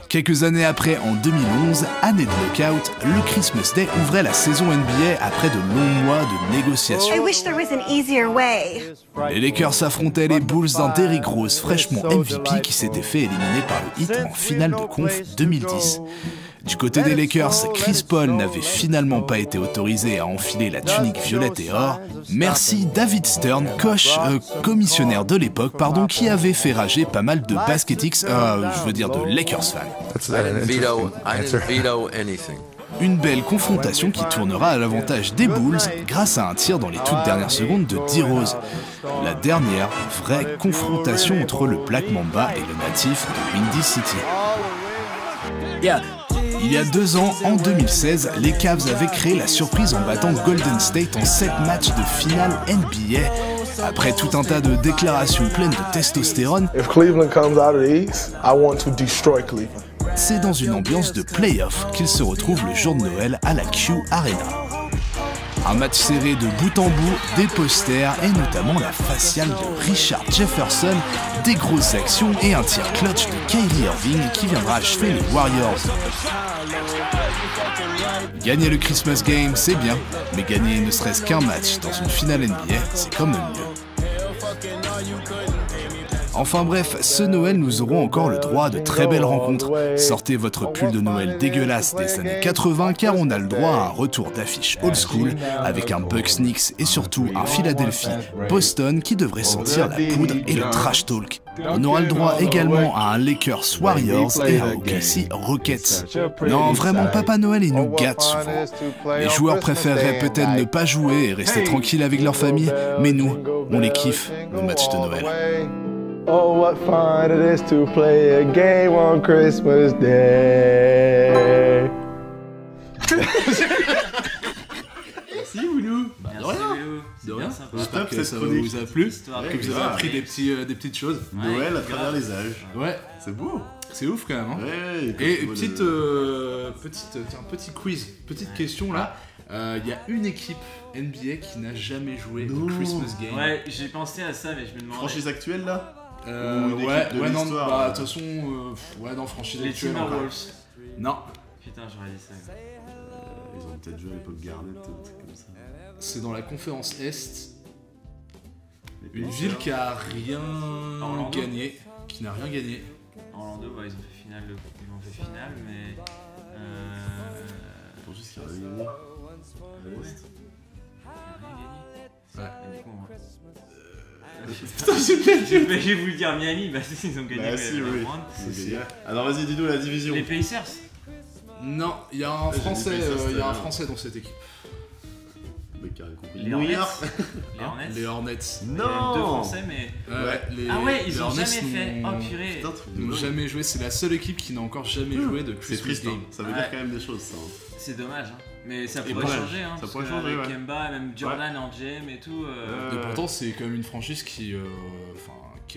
Quelques années après, en 2011, année de lockout, le Christmas Day ouvrait la saison NBA après de longs mois de négociations. I wish there was an easier way. Les Lakers affrontaient les Bulls d'un Derrick Rose fraîchement MVP qui s'était fait éliminer par le Heat en finale de conf 2010. Du côté des Lakers, Chris Paul n'avait finalement pas été autorisé à enfiler la tunique violette et or. Merci David Stern, commissionnaire de l'époque, qui avait fait rager pas mal de basketix, de Lakers fans. Une belle confrontation qui tournera à l'avantage des Bulls grâce à un tir dans les toutes dernières secondes de D-Rose. La dernière vraie confrontation entre le Black Mamba et le natif de Windy City. Il y a 2 ans, en 2016, les Cavs avaient créé la surprise en battant Golden State en 7 matchs de finale NBA. Après tout un tas de déclarations pleines de testostérone, c'est dans une ambiance de play-off qu'ils se retrouvent le jour de Noël à la Q Arena. Un match serré de bout en bout, des posters et notamment la faciale de Richard Jefferson, des grosses actions et un tir clutch de Kyrie Irving qui viendra achever les Warriors. Gagner le Christmas Game, c'est bien, mais gagner ne serait-ce qu'un match dans une finale NBA, c'est quand même mieux. Enfin bref, ce Noël, nous aurons encore le droit à de très belles rencontres. Sortez votre pull de Noël dégueulasse des années 80 car on a le droit à un retour d'affiche old school avec un Bucks Knicks et surtout un Philadelphie Boston qui devrait sentir la poudre et le trash talk. On aura le droit également à un Lakers Warriors et un OKC Rockets. Non, vraiment, Papa Noël il nous gâte souvent. Les joueurs préféreraient peut-être ne pas jouer et rester tranquilles avec leur famille, mais nous, on les kiffe, nos matchs de Noël. Oh, what fun it is to play a game on Christmas Day. Merci Woulou. De rien. J'espère que ça vous a plu, que vous avez appris des petites choses. Noël à travers les âges. Ouais, c'est beau. C'est ouf quand même. Hein. Ouais, et petit quiz, petite question là. Il y a une équipe NBA qui n'a jamais joué de Christmas Game. Ouais, j'ai pensé à ça, mais je me demandais. Franchise actuelle là non, bah de toute façon, non, franchise les actuelle. Les Timberwolves. Non. Putain, j'aurais dit ça. Ils ont peut-être joué à l'époque Garnett, un truc comme ça. C'est dans la conférence Est. Une ville qui a rien gagné. Qui n'a rien gagné. Orlando, bah, ils ont fait finale, mais. Faut juste qu'il y a rien gagné. Ouais. Du coup, putain, j'ai vais vous le dire, Miami, bah ils ont gagné. Bah si, oui. Alors vas-y, dis-nous la division. Les Pacers. Non, il y a un Français dans cette équipe. Mais qui a compris. Les Hornets. Les Hornets. Non. 2 Français, mais. Ils ont jamais fait. Oh purée. Ils n'ont jamais joué. C'est la seule équipe qui n'a encore jamais joué de Christmas Game. Ça veut dire quand même des choses, ça. C'est dommage, hein. Mais ça pourrait changer, hein. Ça pourrait changer, avec Kemba, même Jordan en GM et tout. Et pourtant, c'est quand même une franchise qui a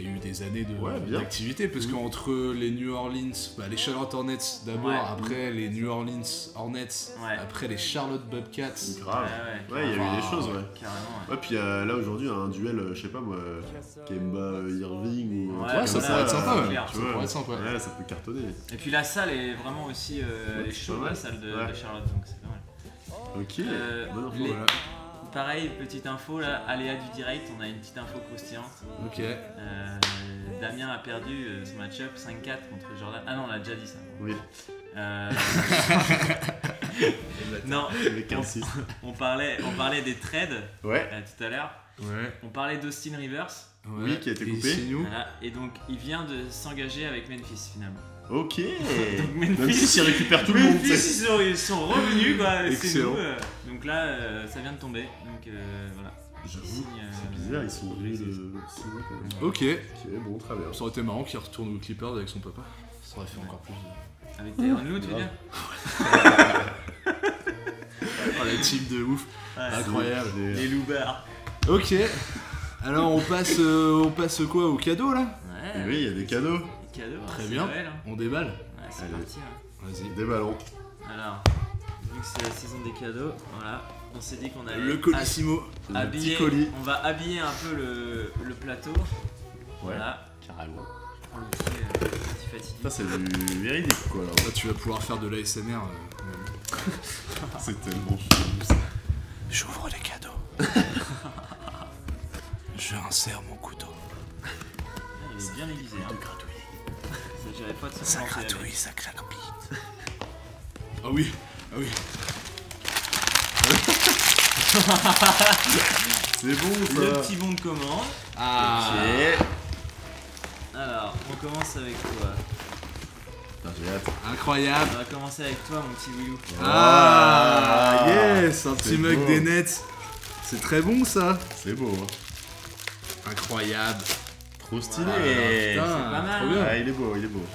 eu des années d'activité, parce qu'entre les New Orleans, les Charlotte Hornets d'abord, après les New Orleans Hornets, après les Charlotte Bobcats. Grave. Ouais, il y a eu des choses, Carrément. Ouais, puis là aujourd'hui, un duel, je sais pas moi, Kemba Irving ou. Ouais, ça pourrait être sympa, ça pourrait être sympa. Ouais, ça peut cartonner. Et puis la salle est vraiment aussi chaude, la salle de Charlotte, donc c'est pas mal. Ok, bonne info, voilà. Pareil, petite info là, aléa du direct, on a une petite info croustillante. Ok. Damien a perdu son match-up 5-4 contre Jordan. Ah non, on l'a déjà dit ça. Oui. Non, on parlait des trades tout à l'heure. Ouais. On parlait d'Austin Rivers. Oui, qui a été coupé. Voilà. Et donc, il vient de s'engager avec Memphis finalement. Ok. Donc Memphis, il récupère tout le monde. Memphis, ils sont revenus quoi. Excellent. Donc là, ça vient de tomber. Donc voilà. J'avoue, c'est bizarre, ils sont revenus de signer quand même. Ok, bon, très bien. Ça aurait été marrant qu'il retourne aux Clippers avec son papa. Ça aurait fait encore plus. Avec Tyronn Lue, tu veux dire? Oh, la team de ouf. Incroyable. Les loupards. Ok. Alors on passe quoi, au cadeau là? Ouais. Oui, il y a des cadeaux. Très bien. Noël, hein. On déballe. Ouais, c'est parti. Vas-y, déballons. Alors, vu que c'est la saison des cadeaux, voilà, on s'est dit qu'on allait le colissimo, le petit colis. On va habiller un peu le plateau. Ouais, voilà. Carrément. prendre l'outil fatidique. Ça, c'est du véridique, quoi. Là, tu vas pouvoir faire de l'ASMR. C'est tellement chelou, ça. J'ouvre les cadeaux. Je insère mon couteau. Il est bien aiguisé. Hein. Ça, pas de ça gratouille, ça claque vite. Ah oui, ah oui. C'est bon, ça. Le petit bon de commande. Ah. Ok. Alors, on commence avec toi. J'ai hâte. Incroyable. On va commencer avec toi, mon petit Willou. Ah, yes, un petit mug beau. des Nets. C'est très bon, ça. C'est beau. Hein. Incroyable. Trop stylé. C'est pas mal. Trop bien. Ah, il est beau, il est beau.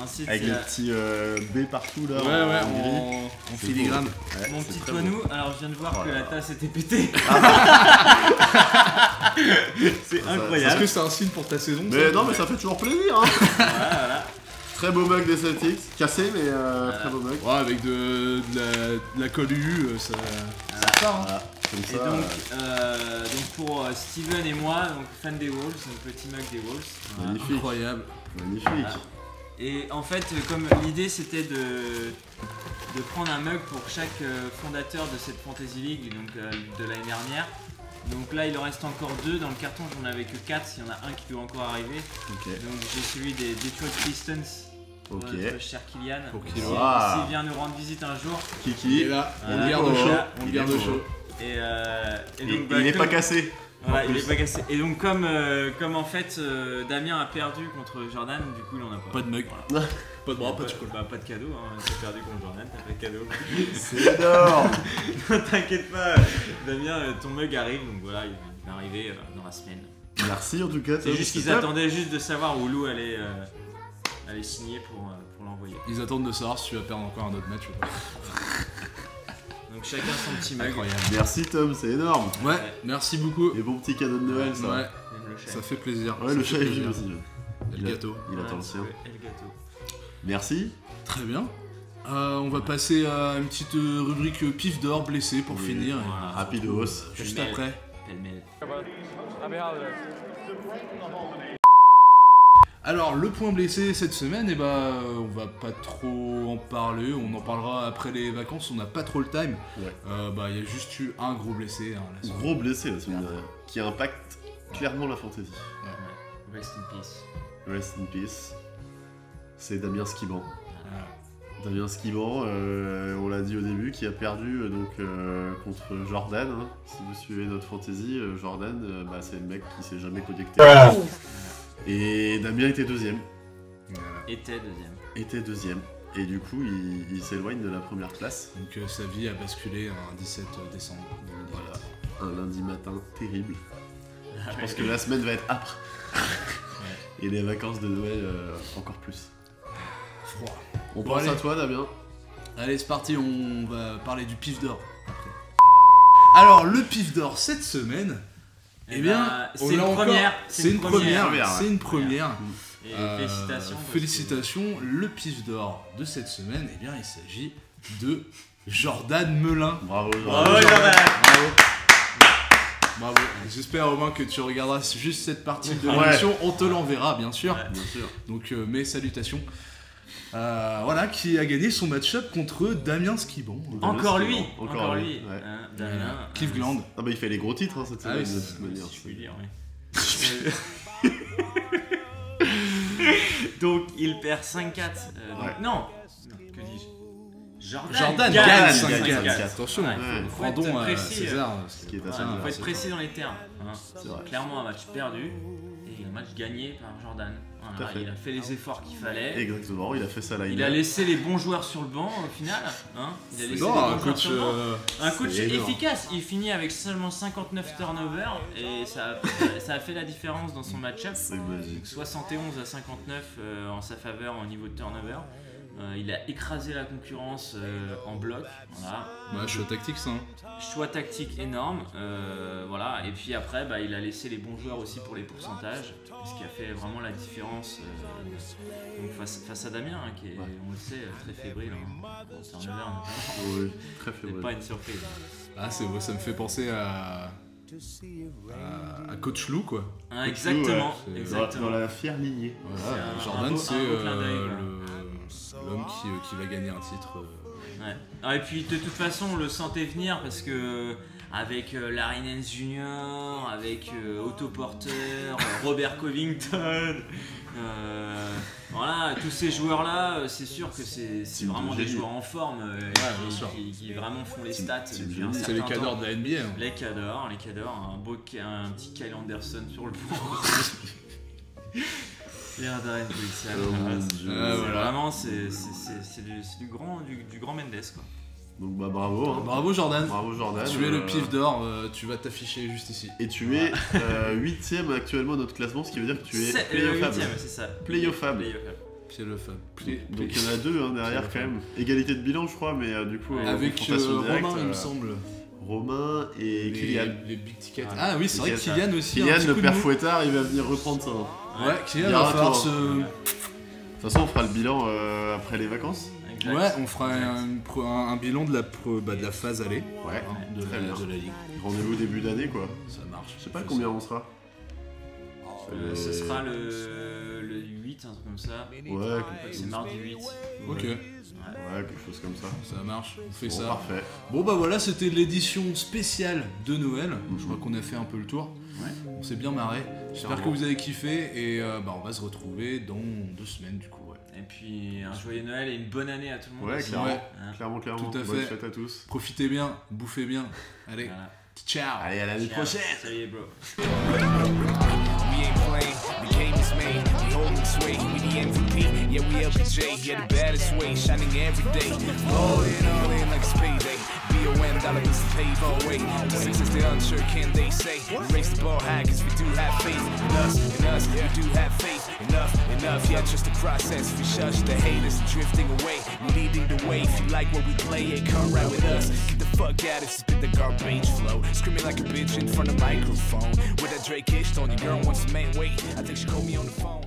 Ensuite, avec les petits B partout là. Ouais, en filigrane. Ouais, mon petit Toinou, alors je viens de voir que la tasse était pétée. C'est incroyable. Est-ce que c'est un signe pour ta saison? Mais non, mais ça fait toujours plaisir. Hein. Voilà. Très beau mug des Celtics, cassé mais très beau mug. Ouais, avec de la colle UU, ça part. Voilà. Comme et ça, donc pour Steven et moi, donc fan des Wolves, un petit mug des Wolves. Voilà. Magnifique. Incroyable. Magnifique. Voilà. Et en fait, comme l'idée c'était de prendre un mug pour chaque fondateur de cette Fantasy League, donc de l'année dernière. Donc là il en reste encore 2, dans le carton j'en avais que 4, il y en a un qui doit encore arriver. Okay. Donc j'ai celui des Detroit Pistons, notre cher Kylian. S'il vient nous rendre visite un jour. Kiki, il est là, on le garde chaud. On le garde chaud. Et donc, il n'est pas cassé. Voilà, il est pas cassé. Et donc comme en fait Damien a perdu contre Jordan, du coup il en a pas. Pas de mug. Voilà. Pas de bras, pas de chocolat. Pas de cadeau, hein. T'as perdu contre Jordan, t'as pas de cadeau. C'est énorme. T'inquiète pas, Damien, ton mug arrive, donc voilà, il va arriver dans la semaine. Merci en tout cas. C'est juste qu'ils attendaient juste de savoir où Lou allait signer pour l'envoyer. Ils attendent de savoir si tu vas perdre encore un autre match ou pas. Donc chacun son petit mug. Incroyable. Merci Tom, c'est énorme. Ouais, merci beaucoup. Et bon petit cadeau de Noël, ça. Ouais, ça fait plaisir. Ouais, le chat est venu aussi. Et le gâteau. Il attend le sien. Et le gâteau. Merci. Très bien. On va passer à une petite rubrique pif d'or blessé pour finir. Voilà. Rapidos. Juste après. Alors le point blessé cette semaine, on va pas trop en parler, on en parlera après les vacances, on n'a pas trop le time. Ouais. Il y a juste eu un gros blessé. Hein, gros blessé la semaine dernière, qui impacte clairement la fantasy. Ouais. Rest in peace. Rest in peace. C'est Damien Skiban. Damien Skiban, on l'a dit au début, qui a perdu contre Jordan. Hein. Si vous suivez notre fantasy, Jordan, c'est le mec qui s'est jamais connecté. Et Damien était deuxième. Était deuxième. Et du coup, il s'éloigne de la première place. Donc sa vie a basculé un 17 décembre. Voilà, un lundi matin terrible. Je pense que la semaine va être âpre. Et les vacances de Noël encore plus. Froid. On pense à toi, Damien. Allez, c'est parti, on va parler du pif d'or après. Alors, le pif d'or cette semaine, c'est une première. C'est une première. Et félicitations. Félicitations. Le pif d'or de cette semaine, il s'agit de Jordan Melin. Bravo, Jordan. Bravo. J'espère au moins que tu regarderas juste cette partie de l'émission. On te l'enverra, bien sûr. Bien sûr. Donc, mes salutations. Qui a gagné son match-up contre Damien Skiban. Encore lui. Ouais. Damien. Cleveland. Ah il fait les gros titres cette semaine de toute manière. Si je puis dire, Donc il perd 5-4. Non, que dis-je? Jordan gagne 5-4. Attention, rendons à César. Il faut être précis dans les termes. C'est clairement un match perdu et un match gagné par Jordan. Voilà, il a fait les efforts qu'il fallait. Exactement, il a fait ça là. Il a laissé les bons joueurs sur le banc au final. Il a laissé les bons joueurs sur le banc. Un coach efficace. Il finit avec seulement 59 turnovers et ça a fait la différence dans son match-up. 71 à 59 en sa faveur au niveau de turnover. Il a écrasé la concurrence en bloc. Voilà. Choix tactique ça. Choix tactique énorme. Et puis après, il a laissé les bons joueurs aussi pour les pourcentages. Ce qui a fait vraiment la différence donc face à Damien, qui est, on le sait, très fébrile. Oui, très fébrile. C'est pas une surprise. Ah, c'est vrai, ça me fait penser à à Coach Lou, quoi. Ah, exactement. Lou, ouais, exactement. Dans la fière lignée. Voilà, Jordan, c'est l'homme qui va gagner un titre. Ouais. Ah, et puis de toute façon, on le sentait venir parce que avec Larry Nance Jr., avec Otto Porter, Robert Covington, voilà, tous ces joueurs-là, c'est sûr que c'est vraiment des joueurs en forme qui vraiment font les stats. C'est les cadors de la NBA. Hein. Les cadors, un petit Kyle Anderson sur le banc. Et un Darren vraiment, c'est du grand Mendes, quoi. Donc bah bravo. Hein. Bravo Jordan. Bravo Jordan. Tu es le pif d'or, tu vas t'afficher juste ici. Et tu es 8ème actuellement dans notre classement, ce qui veut dire que tu es playoffable. C'est ça. Playoffable. Donc il y en a deux hein, derrière quand même. Égalité de bilan je crois, mais du coup avec Romain il me semble. Romain et Kylian. Les big tickets. Ah oui c'est vrai que Kylian aussi. Kylian le père fouettard il va venir reprendre ça. Ouais Kylian va falloir se... De toute façon on fera le bilan après les vacances. Exact. Ouais, on fera un bilan de la phase aller de la ligue. Rendez-vous début d'année quoi. Ça marche. Je sais pas combien on sera. Ce sera le 8, un truc comme ça. Ouais, c'est mardi 8. Ok. Ouais, quelque chose comme ça. Ça marche, on fait ça. Parfait. Bon bah voilà, c'était l'édition spéciale de Noël. Je crois qu'on a fait un peu le tour. Ouais. On s'est bien marré. J'espère que vous avez kiffé et on va se retrouver dans 2 semaines du coup. Et puis un joyeux Noël et une bonne année à tout le monde. Ouais, clairement. Tout à Bonne fait. fête à tous. Profitez bien, bouffez bien. Allez, voilà. Ciao. Allez, à l'année prochaine. Salut bro. We ain't playing, the game is made, we holding sway, we the MVP, yeah we LBJ, yeah the baddest way, shining every day, all in like space, B-O-N, dollar bills to pave our way, the sixes they unsure can they say, we raise the ball high cause we do have faith in us, we do have faith, enough, yeah trust the process, we shush the haters drifting away, we leading the way, if you like what we play, yeah come right with us, get the fuck out of spit the garbage flow, screaming like a bitch in front of microphone, with that Drake-ish tone, your girl wants the main weight, I think she called me on the phone.